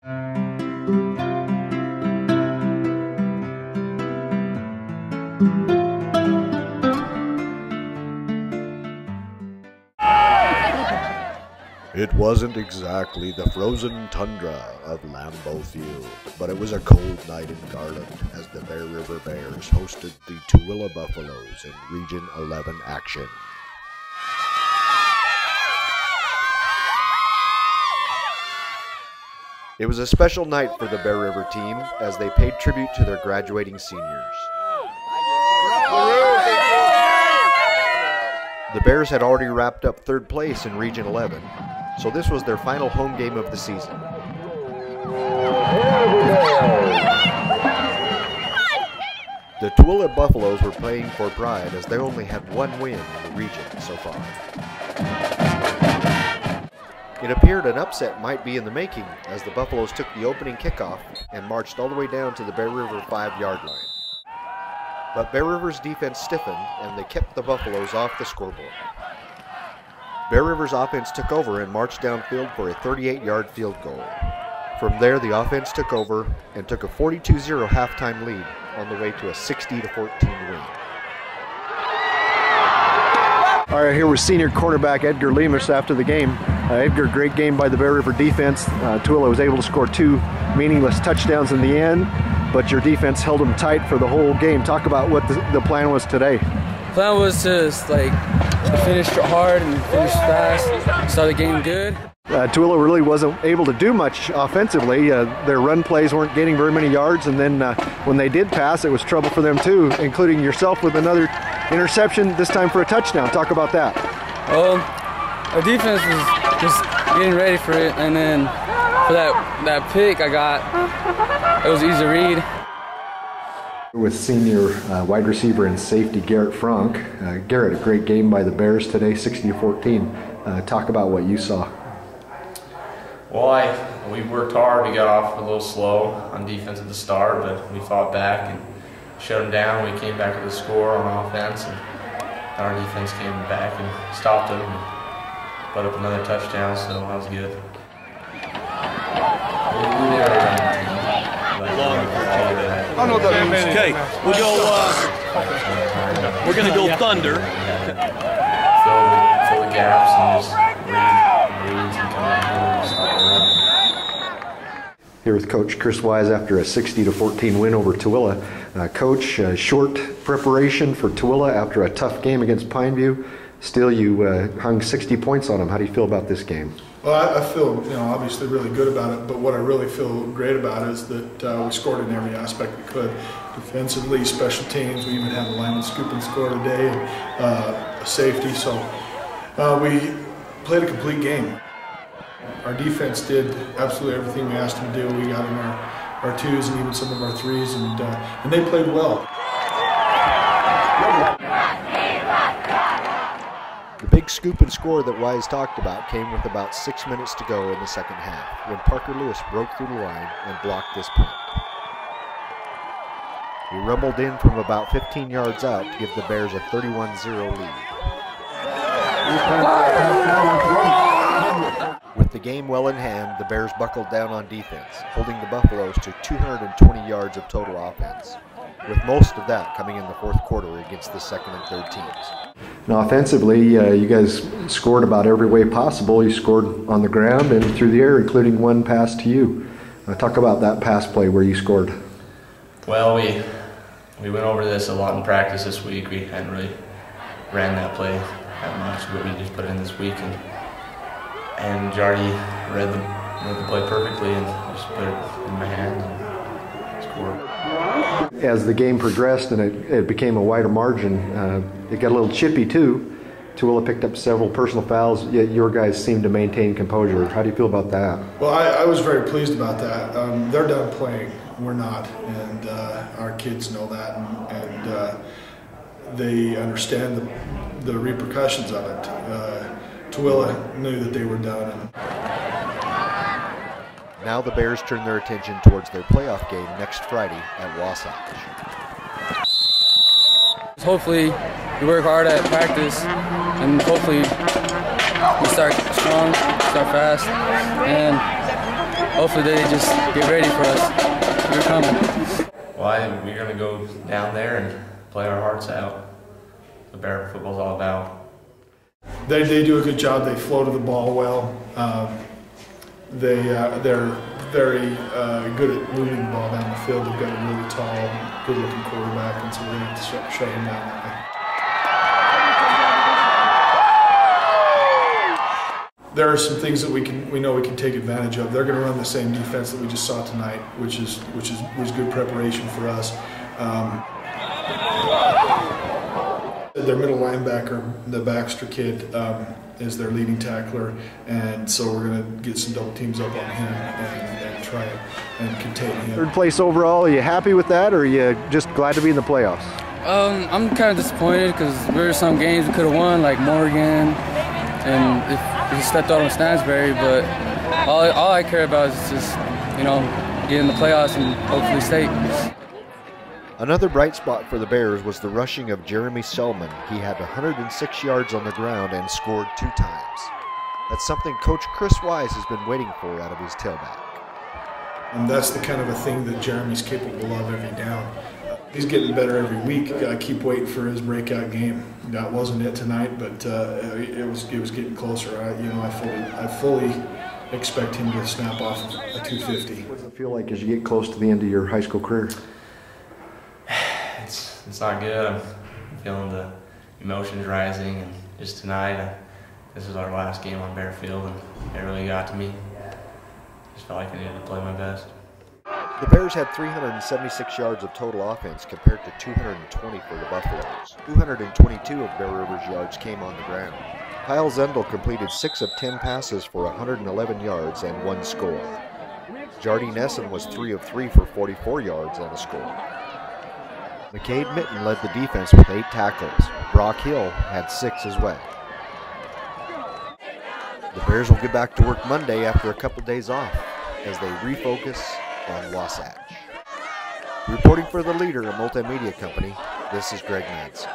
It wasn't exactly the frozen tundra of Lambeau Field, but it was a cold night in Garland as the Bear River Bears hosted the Tooele Buffaloes in Region 11 action. It was a special night for the Bear River team as they paid tribute to their graduating seniors. The Bears had already wrapped up third place in Region 11, so this was their final home game of the season. The Tooele Buffaloes were playing for pride as they only had one win in the region so far. It appeared an upset might be in the making as the Buffaloes took the opening kickoff and marched all the way down to the Bear River 5-yard line. But Bear River's defense stiffened and they kept the Buffaloes off the scoreboard. Bear River's offense took over and marched downfield for a 38-yard field goal. From there, the offense took over and took a 42-0 halftime lead on the way to a 60-14 win. All right, here was senior cornerback Edgar Lemus after the game. Edgar, great game by the Bear River defense. Tooele was able to score 2 meaningless touchdowns in the end, but your defense held them tight for the whole game. Talk about what the plan was today. The plan was just to finish hard and finish fast, start the game good. Tooele really wasn't able to do much offensively. Their run plays weren't getting very many yards, and then when they did pass, it was trouble for them too, including yourself with another interception, this time for a touchdown. Talk about that. Our defense was just getting ready for it, and then for that pick I got, it was easy to read. With senior wide receiver and safety Garrett Frank. Garrett, a great game by the Bears today, 60-14. Talk about what you saw. Well, we worked hard. We got off a little slow on defense at the start, but we fought back and shut them down. We came back with a score on offense, and our defense came back and stopped them and put up another touchdown, so that was good. I know that means. Okay, we're gonna go Thunder. Fill the gaps and just read and come out and stop. Here with Coach Chris Wise after a 60-14 win over Tooele. Coach, short preparation for Tooele after a tough game against Pineview. Still, you hung 60 points on them. How do you feel about this game? Well, I feel, obviously really good about it, but what I really feel great about is that we scored in every aspect we could. Defensively, special teams, we even had a lineman scoop and score today, and a safety, so we played a complete game. Our defense did absolutely everything we asked them to do. We got in our twos and even some of our threes, and they played well. The big scoop and score that Wise talked about came with about 6 minutes to go in the second half when Parker Lewis broke through the line and blocked this punt. He rumbled in from about 15 yards out to give the Bears a 31-0 lead. With the game well in hand, the Bears buckled down on defense, holding the Buffaloes to 220 yards of total offense, with most of that coming in the fourth quarter against the second and third teams. Now, offensively, you guys scored about every way possible. You scored on the ground and through the air, including one pass to you. Talk about that pass play where you scored. Well, we went over this a lot in practice this week. We hadn't really ran that play that much, but we just put it in this week, and Jardy read the play perfectly and just put it in my hands and scored. As the game progressed and it became a wider margin, it got a little chippy too. Tooele picked up several personal fouls, yet your guys seemed to maintain composure. How do you feel about that? Well, I was very pleased about that. They're done playing. We're not, and our kids know that, and they understand the repercussions of it. Tooele knew that they were done. Now the Bears turn their attention towards their playoff game next Friday at Wasatch. Hopefully we work hard at practice and hopefully we start strong, start fast, and hopefully they just get ready for us. We're coming. Well, we're going to go down there and play our hearts out. The Bear football's all about. They do a good job. They flow to the ball well. They're very good at moving the ball down the field. They've got a really tall, good-looking quarterback, and so we're going to have to shut him down that way. There are some things that we know we can take advantage of. They're going to run the same defense that we just saw tonight, which was good preparation for us. Their middle linebacker, the Baxter kid, is their leading tackler, and so we're going to get some double teams up on him and try and contain him. Third place overall, are you happy with that, or are you just glad to be in the playoffs? I'm kind of disappointed because there were some games we could have won, like Morgan, and if we stepped out on Stansbury, but all I care about is just, get in the playoffs and hopefully state. Another bright spot for the Bears was the rushing of Jeremy Selman. He had 106 yards on the ground and scored 2 times. That's something Coach Chris Wise has been waiting for out of his tailback. And that's the kind of a thing that Jeremy's capable of every down. He's getting better every week. I keep waiting for his breakout game. That wasn't it tonight, but it was getting closer. I fully expect him to snap off a 250. What does it feel like as you get close to the end of your high school career? It's not good. I'm feeling the emotions rising, and just tonight, this is our last game on Bear Field, and it really got to me. Just felt like I needed to play my best. The Bears had 376 yards of total offense compared to 220 for the Buffaloes. 222 of Bear River's yards came on the ground. Kyle Zendel completed 6 of 10 passes for 111 yards and 1 score. Jardine Essen was 3 of 3 for 44 yards and a score. McCade Mitten led the defense with 8 tackles. Brock Hill had 6 as well. The Bears will get back to work Monday after a couple days off as they refocus on Wasatch. Reporting for the Leader, a multimedia company, this is Greg Madsen.